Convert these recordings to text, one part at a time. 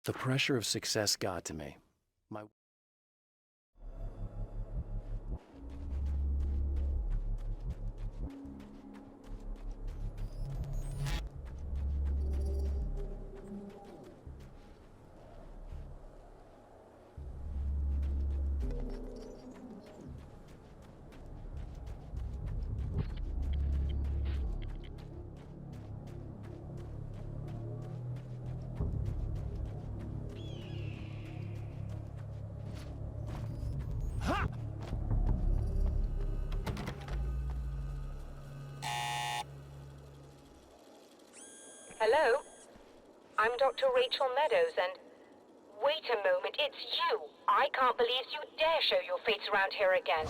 The pressure of success got to me. My Hello? I'm Dr. Rachel Meadows, and... Wait a moment, it's you! I can't believe you dare show your face around here again.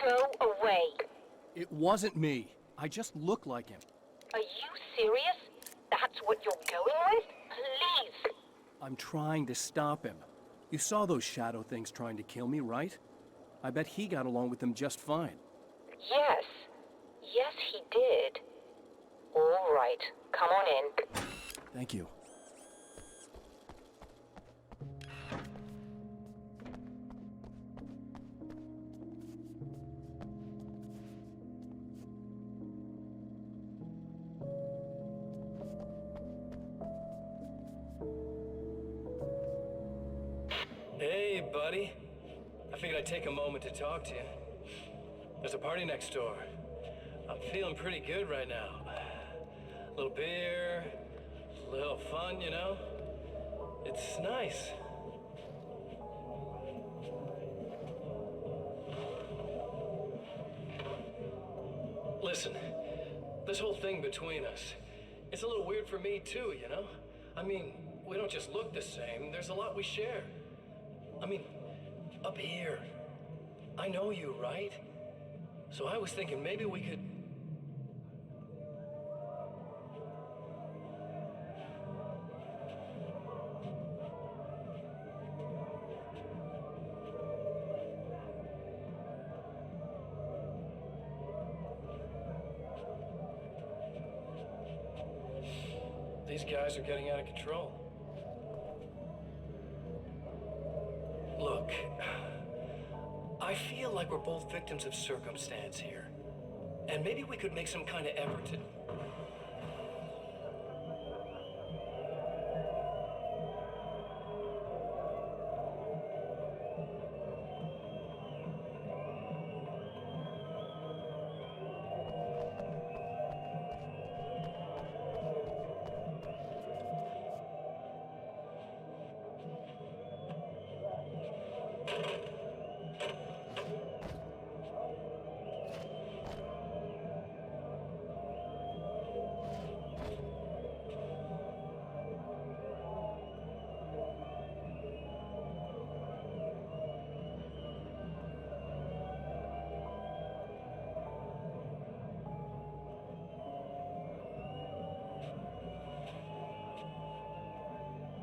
Go away. It wasn't me. I just look like him. Are you serious? That's what you're going with? Please! I'm trying to stop him. You saw those shadow things trying to kill me, right? I bet he got along with them just fine. Yes. Yes, he did. All right. Come on in. Thank you. Hey, buddy. I figured I'd take a moment to talk to you. There's a party next door. I'm feeling pretty good right now. A little beer, a little fun, you know? It's nice. Listen, this whole thing between us, it's a little weird for me too, you know? I mean, we don't just look the same, there's a lot we share. I mean, up here, I know you, right? So I was thinking maybe we could... These guys are getting out of control. Look, I feel like we're both victims of circumstance here. And maybe we could make some kind of effort to...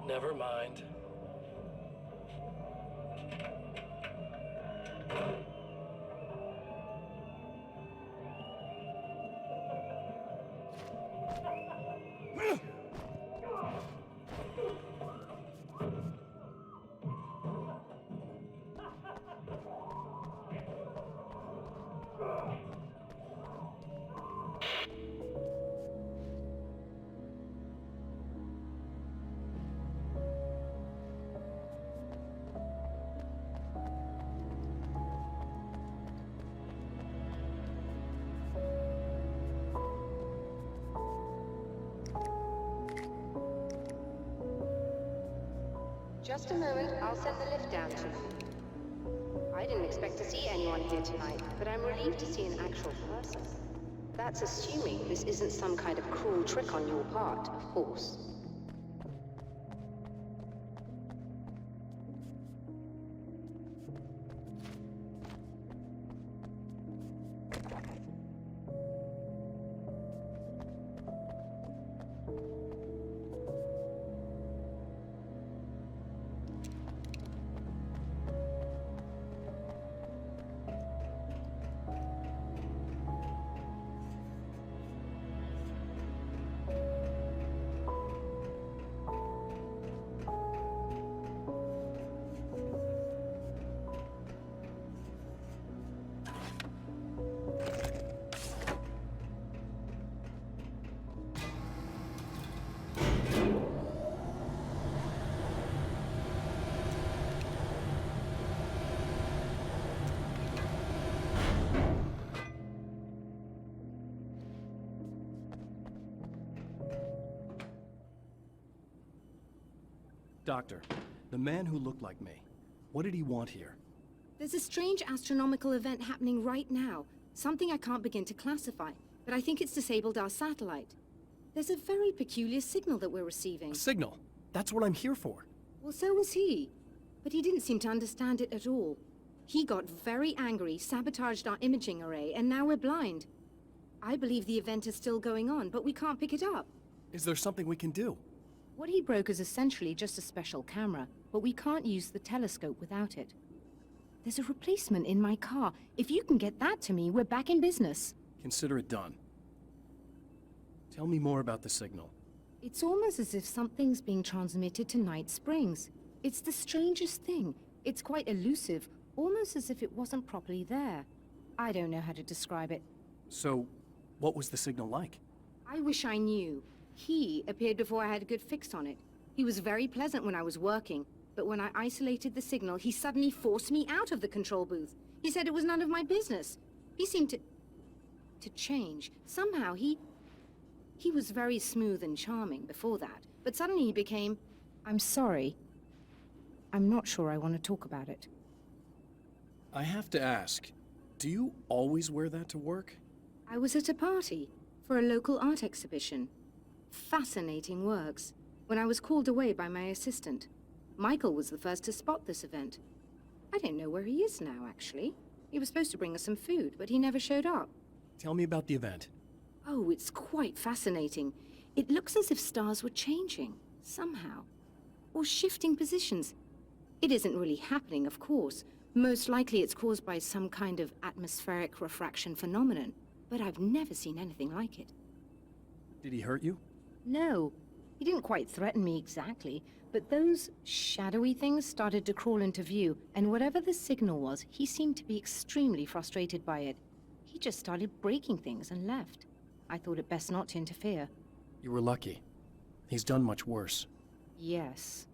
Never mind. Just a moment, I'll send the lift down to you. I didn't expect to see anyone here tonight, but I'm relieved to see an actual person. That's assuming this isn't some kind of cruel trick on your part, of course. Doctor, the man who looked like me, what did he want here? There's a strange astronomical event happening right now. Something I can't begin to classify, but I think it's disabled our satellite. There's a very peculiar signal that we're receiving. A signal? That's what I'm here for. Well, so was he. But he didn't seem to understand it at all. He got very angry, sabotaged our imaging array, and now we're blind. I believe the event is still going on, but we can't pick it up. Is there something we can do? What he broke is essentially just a special camera, but we can't use the telescope without it. There's a replacement in my car. If you can get that to me, we're back in business. Consider it done. Tell me more about the signal. It's almost as if something's being transmitted to Night Springs. It's the strangest thing. It's quite elusive, almost as if it wasn't properly there. I don't know how to describe it. So, what was the signal like? I wish I knew. He appeared before I had a good fix on it. He was very pleasant when I was working, but when I isolated the signal, he suddenly forced me out of the control booth. He said it was none of my business. He seemed to change. Somehow he was very smooth and charming before that, but suddenly he became... I'm sorry. I'm not sure I want to talk about it. I have to ask, do you always wear that to work? I was at a party for a local art exhibition. Fascinating works. When I was called away by my assistant, Michael was the first to spot this event. I don't know where he is now, actually. He was supposed to bring us some food, but he never showed up. Tell me about the event. Oh, it's quite fascinating. It looks as if stars were changing, somehow. Or shifting positions. It isn't really happening, of course. Most likely it's caused by some kind of atmospheric refraction phenomenon. But I've never seen anything like it. Did he hurt you? No. He didn't quite threaten me exactly, but those shadowy things started to crawl into view, and whatever the signal was, he seemed to be extremely frustrated by it. He just started breaking things and left. I thought it best not to interfere. You were lucky. He's done much worse. Yes.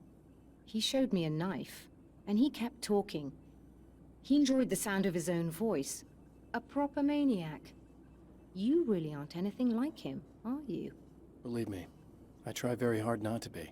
He showed me a knife, and he kept talking. He enjoyed the sound of his own voice. A proper maniac. You really aren't anything like him, are you? Believe me, I try very hard not to be.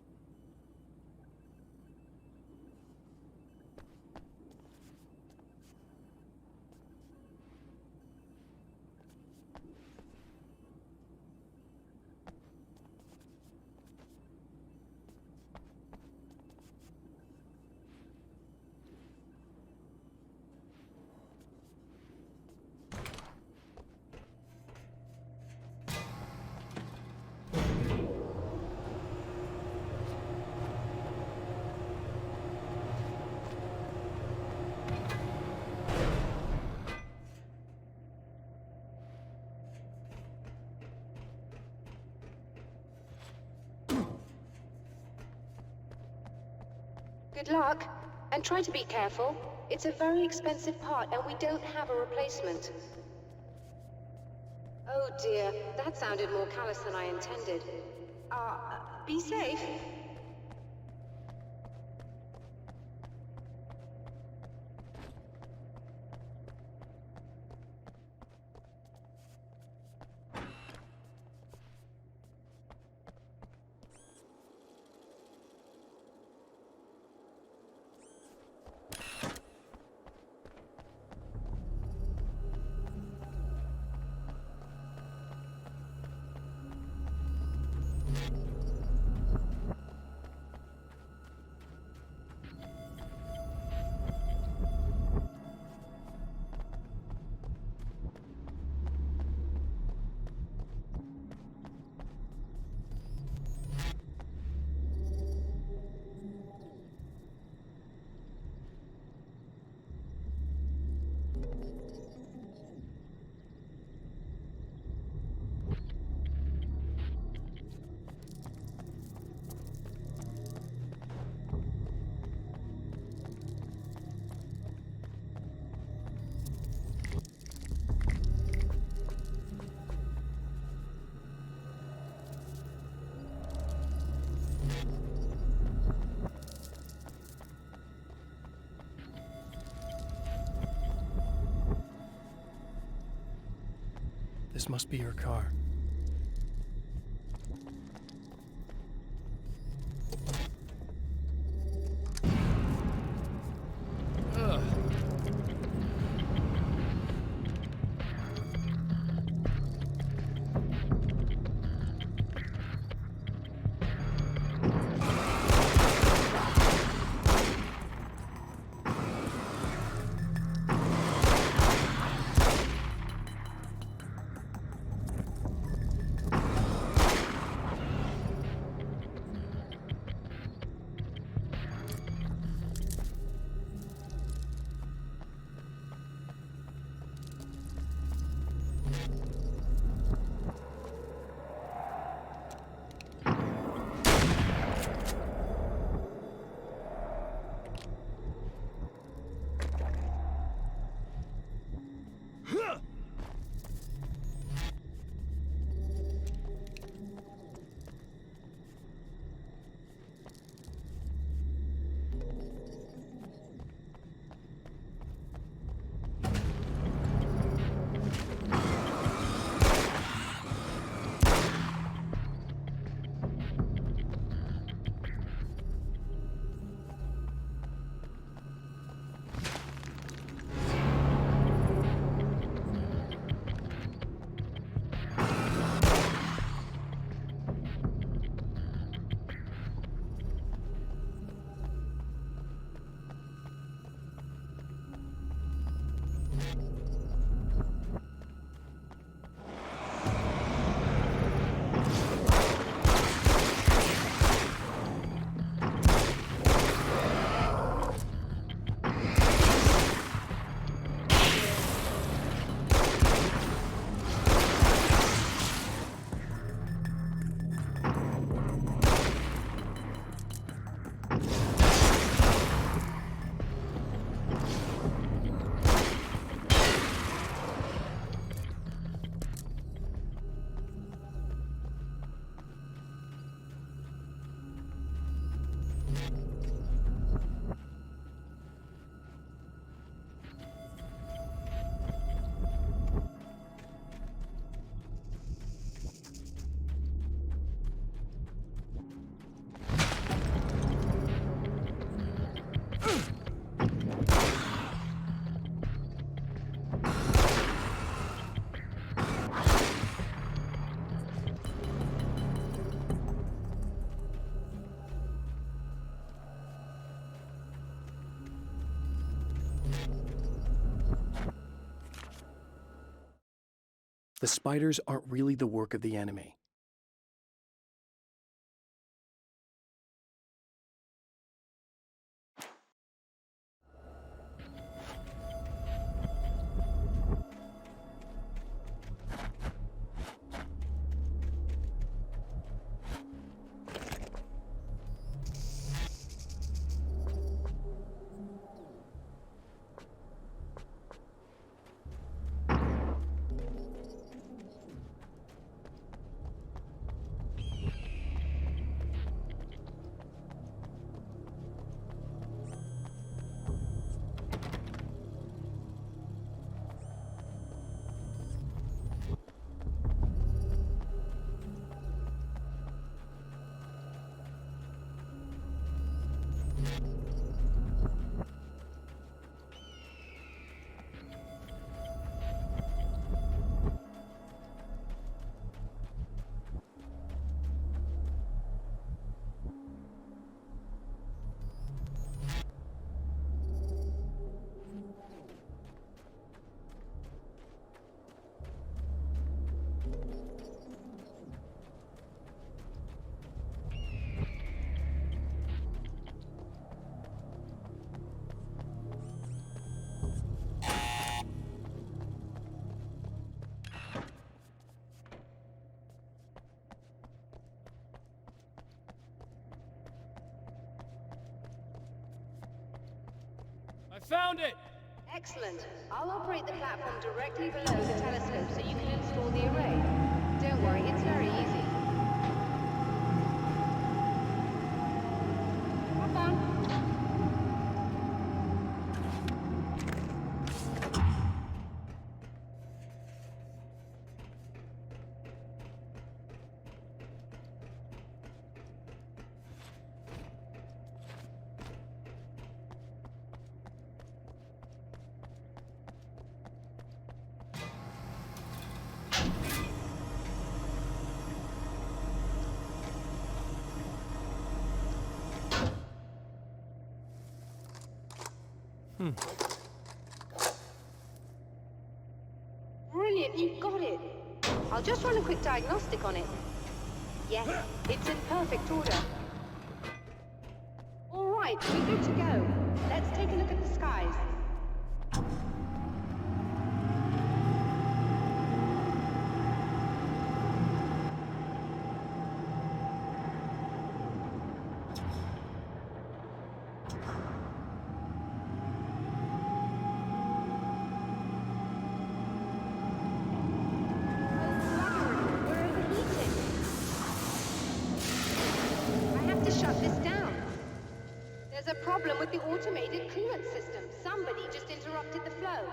Good luck, and try to be careful. It's a very expensive part, and we don't have a replacement. Oh dear, that sounded more callous than I intended. Be safe. This must be her car. The spiders aren't really the work of the enemy. I found it! Excellent. I'll operate the platform directly below the telescope so you can install the array. Don't worry, it's very easy. Have fun. Brilliant, you've got it. I'll just run a quick diagnostic on it. Yes, it's in perfect order. All right, we're good to go. Let's take a look at the skies. Shut this down. There's a problem with the automated coolant system. Somebody just interrupted the flow.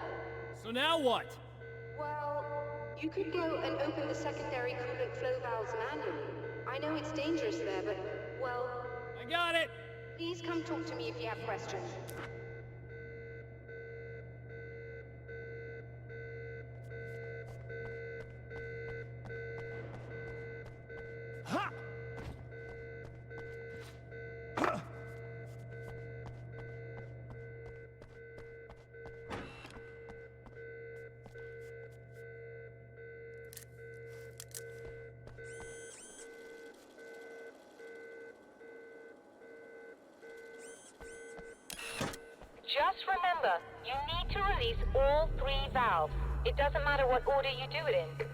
So now what? Well, you could go and open the secondary coolant flow valves manually. I know it's dangerous there, but, well... I got it! Please come talk to me if you have questions. Ha! Just remember, you need to release all 3 valves. It doesn't matter what order you do it in.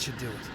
should do it.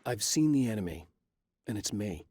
I've seen the enemy, and it's me.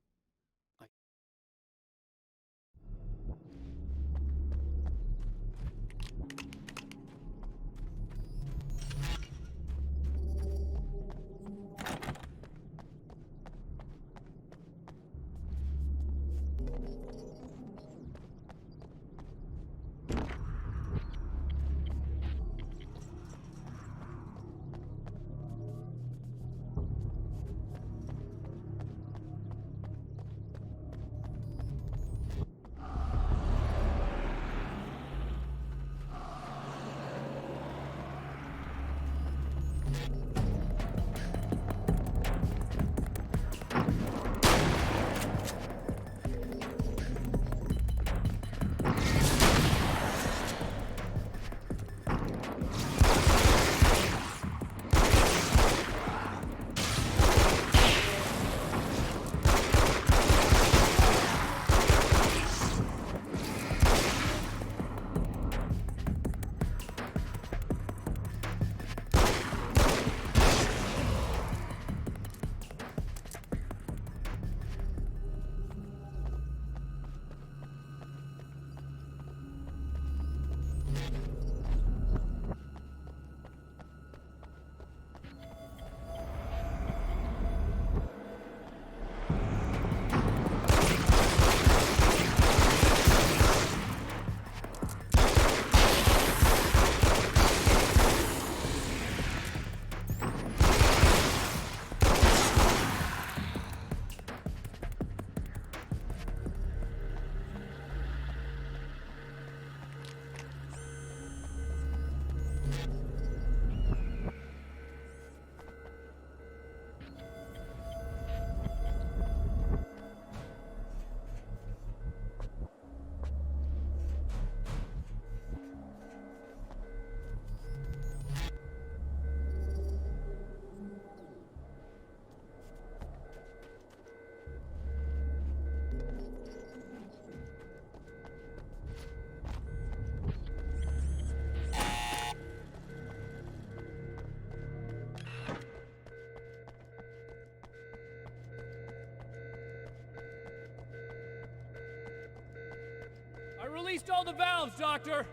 I released all the valves, Doctor!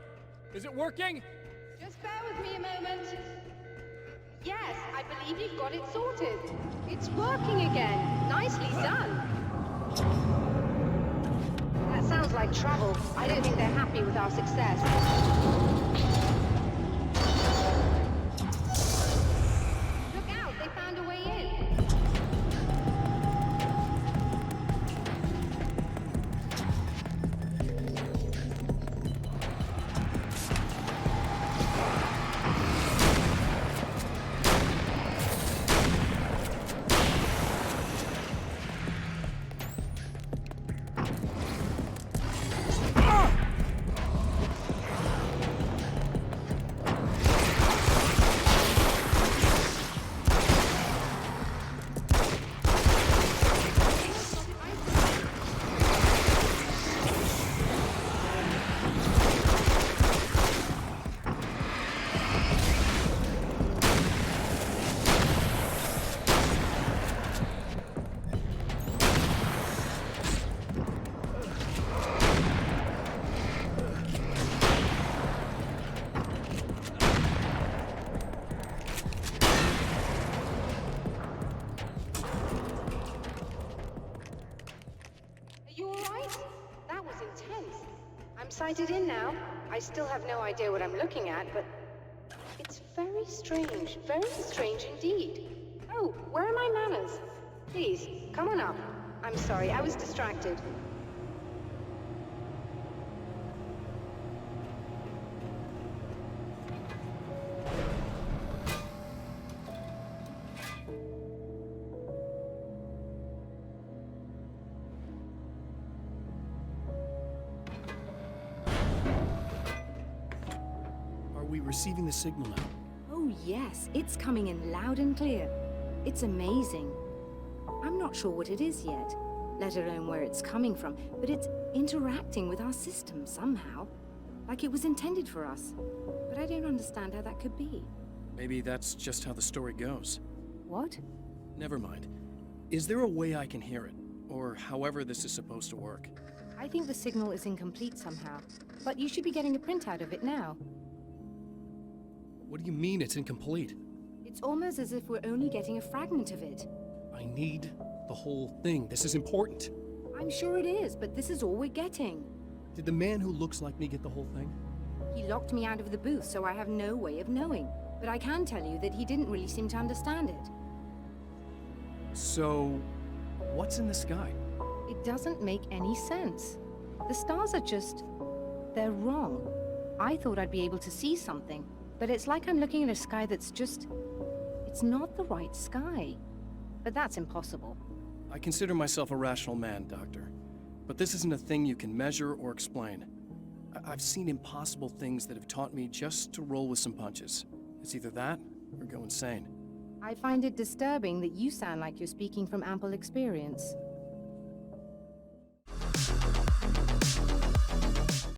Is it working? Just bear with me a moment. Yes, I believe you've got it sorted. It's working again. Nicely done. That sounds like trouble. I don't think they're happy with our success. Look out, they found a way in. sighted in now. I still have no idea what I'm looking at, but it's very strange indeed. Oh, where are my manners? Please, come on up. I'm sorry, I was distracted. Are we receiving the signal now? Oh yes, it's coming in loud and clear. It's amazing. I'm not sure what it is yet, let alone where it's coming from, but it's interacting with our system somehow. Like it was intended for us. But I don't understand how that could be. Maybe that's just how the story goes. What? Never mind. Is there a way I can hear it? Or however this is supposed to work? I think the signal is incomplete somehow, but you should be getting a printout of it now. What do you mean it's incomplete? It's almost as if we're only getting a fragment of it. I need the whole thing. This is important. I'm sure it is, but this is all we're getting. Did the man who looks like me get the whole thing? He locked me out of the booth, so I have no way of knowing. But I can tell you that he didn't really seem to understand it. So, what's in the sky? It doesn't make any sense. The stars are just... they're wrong. I thought I'd be able to see something, but it's like I'm looking at a sky that's just... it's not the right sky. But that's impossible. I consider myself a rational man, Doctor. But this isn't a thing you can measure or explain. I've seen impossible things that have taught me just to roll with some punches. It's either that, or go insane. I find it disturbing that you sound like you're speaking from ample experience.